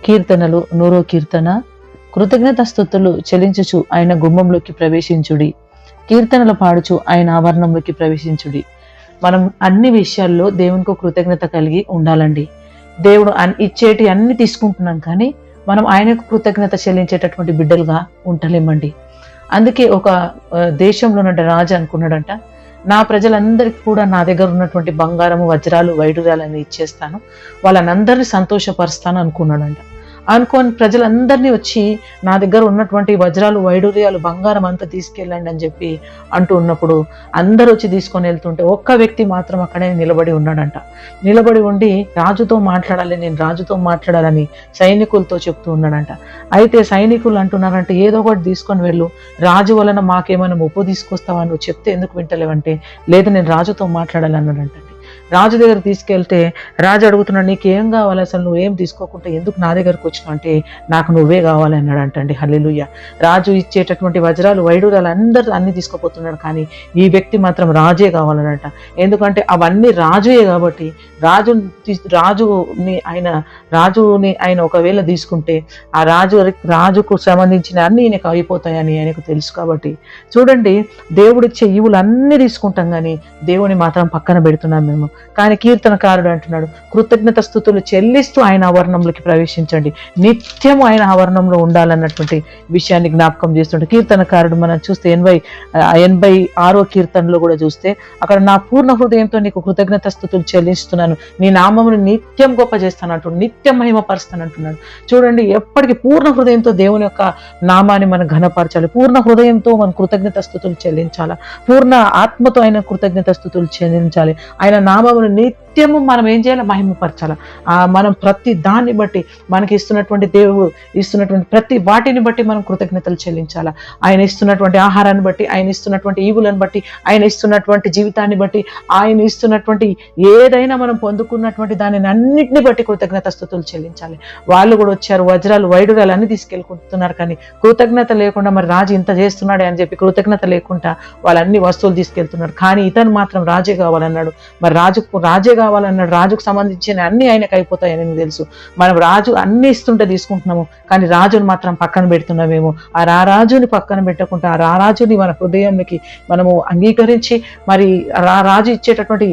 కీర్తనలు 100వ కీర్తన. కృతజ్ఞత స్తుతులు చెల్లించుచు ఆయన గుమ్మంలోకి ప్రవేశించుడి, కీర్తనలు పాడుచు ఆయన ఆవరణంలోకి ప్రవేశించుడి. మనం అన్ని విషయాల్లో దేవునికి కృతజ్ఞత కలిగి ఉండాలండి. దేవుడు ఇచ్చేటి అన్ని తీసుకుంటున్నాం, కానీ మనం ఆయనకు కృతజ్ఞత చెల్లించేటటువంటి బిడ్డలుగా ఉంటలేమండి. అందుకే ఒక దేశంలో రాజు అనుకున్నాడంట, నా ప్రజలందరికీ కూడా నా దగ్గర ఉన్నటువంటి బంగారము, వజ్రాలు, వైడూర్యాలని ఇచ్చేస్తాను, వాళ్ళనందరినీ సంతోషపరుస్తాను అనుకున్నాడంట. అనుకోని ప్రజలందరినీ వచ్చి నా దగ్గర ఉన్నటువంటి వజ్రాలు, వైడూర్యాలు, బంగారం అంతా తీసుకెళ్ళండి అని చెప్పి అంటూ ఉన్నప్పుడు అందరూ వచ్చి తీసుకొని వెళ్తుంటే ఒక్క వ్యక్తి మాత్రం అక్కడే నిలబడి ఉన్నాడంట. నిలబడి ఉండి రాజుతో మాట్లాడాలి, నేను రాజుతో మాట్లాడాలని సైనికులతో చెప్తూ ఉన్నాడంట. అయితే సైనికులు అంటున్నారంటే ఏదో ఒకటి తీసుకొని వెళ్ళు, రాజు వలన మాకేమైనా ముప్పు తీసుకొస్తావా, నువ్వు చెప్తే ఎందుకు వింటలేవంటే లేదు నేను రాజుతో మాట్లాడాలి అన్నాడంట. రాజు దగ్గర తీసుకెళ్తే రాజు అడుగుతున్నాడు, నీకేం కావాలి, అసలు నువ్వేం తీసుకోకుండా ఎందుకు నా దగ్గరకు వచ్చినావు అంటే నాకు నువ్వే కావాలి అన్నాడంటండి. హల్లెలూయా. రాజు ఇచ్చేటటువంటి వజ్రాలు, వైడూరాలు అందరూ అన్ని తీసుకుపోతున్నాడు, కానీ ఈ వ్యక్తి మాత్రం రాజే కావాలనంట. ఎందుకంటే అవన్నీ రాజుయే కాబట్టి రాజుని ఆయన ఒకవేళ తీసుకుంటే ఆ రాజుకు సంబంధించిన అన్ని ఈయనకు అయిపోతాయని ఆయనకు తెలుసు. కాబట్టి చూడండి, దేవుడిచ్చే ఈవులు అన్ని తీసుకుంటాం, కానీ దేవుని మాత్రం పక్కన పెడుతున్నాం మేము. కానీ కీర్తనకారుడు అంటున్నాడు, కృతజ్ఞత స్తుతులు చెల్లిస్తూ ఆయన ఆవరణంలోకి ప్రవేశించండి, నిత్యము ఆయన ఆవరణంలో ఉండాలన్నటువంటి విషయాన్ని జ్ఞాపకం చేస్తుంటే కీర్తనకారుడు మనం చూస్తే 86వ కీర్తనలో కూడా చూస్తే అక్కడ నా పూర్ణ హృదయంతో నీకు కృతజ్ఞత స్తుతులు చెల్లిస్తున్నాను, నీ నామమును నిత్యం గొప్ప చేస్తానంటున్నాడు, నిత్యం మహిమపరుస్తానంటున్నాడు. చూడండి, ఎప్పటికీ పూర్ణ హృదయంతో దేవుని యొక్క నామాన్ని మనం ఘనపరచాలి, పూర్ణ హృదయంతో మనం కృతజ్ఞత స్తుతులు చెల్లించాలి, పూర్ణ ఆత్మతో ఆయన కృతజ్ఞత స్తుతులు చెల్లించాలి. ఆయన నామమును నిత్యము మనం ఏం చేయాలి, మహిమపరచాలి. మనం ప్రతి దాన్ని బట్టి మనకి ఇస్తున్నటువంటి దేవుడు ఇస్తున్నటువంటి ప్రతి వాటిని బట్టి మనం కృతజ్ఞతలు చెల్లించాలి. ఆయన ఇస్తున్నటువంటి ఆహారాన్ని బట్టి, ఆయన ఇస్తున్నటువంటి ఈవులను బట్టి, ఆయన ఇస్తున్నటువంటి జీవితాన్ని బట్టి, ఆయన ఇస్తున్నటువంటి ఏదైనా మనం పొందుకున్నటువంటి దానిని అన్నిటిని బట్టి కృతజ్ఞత స్తుతులు చెల్లించాలి. వాళ్ళు కూడా వచ్చారు, వజ్రాలు, వైడూర్యాలు అన్ని తీసుకెళ్ళుకుంటున్నారు, కానీ కృతజ్ఞత లేకుండా మరి రాజు ఇంత చేస్తున్నాడే అని చెప్పి కృతజ్ఞత లేకుండా వాళ్ళన్ని వస్తువులు తీసుకెళ్తున్నారు. కానీ ఇతను మాత్రం రాజే కావాలన్నాడు. మరి రాజే కావాలన్నాడు, రాజుకు సంబంధించిన అన్ని ఆయనకు అయిపోతాయని నాకు తెలుసు. మనం రాజు అన్ని ఇస్తుంటే తీసుకుంటున్నాము, కానీ రాజుని మాత్రం పక్కన పెడుతున్నామేమో. ఆ రాజుని పక్కన పెట్టకుండా ఆ రాజుని మన హృదయానికి మనము అంగీకరించి మరి రాజు ఇచ్చేటటువంటి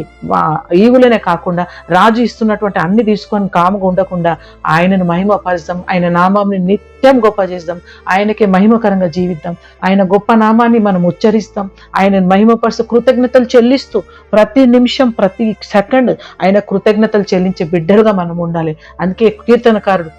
ఈవులనే కాకుండా రాజు ఇస్తున్నటువంటి అన్ని తీసుకొని కాముగా ఉండకుండా ఆయనను మహిమపరుస్తాం, ఆయన నామాన్ని నిత్యం గొప్ప చేద్దాం, ఆయనకే మహిమకరంగా జీవిద్దాం, ఆయన గొప్ప నామాన్ని మనం ఉచ్చరిస్తాం, ఆయన మహిమపరుస్తూ కృతజ్ఞతలు చెల్లిస్తూ ప్రతి నిమిషం ప్రతి సెకండ్ ఆయన కృతజ్ఞతలు చెల్లించే బిడ్డలుగా మనం ఉండాలి. అందుకే కీర్తనకారుడు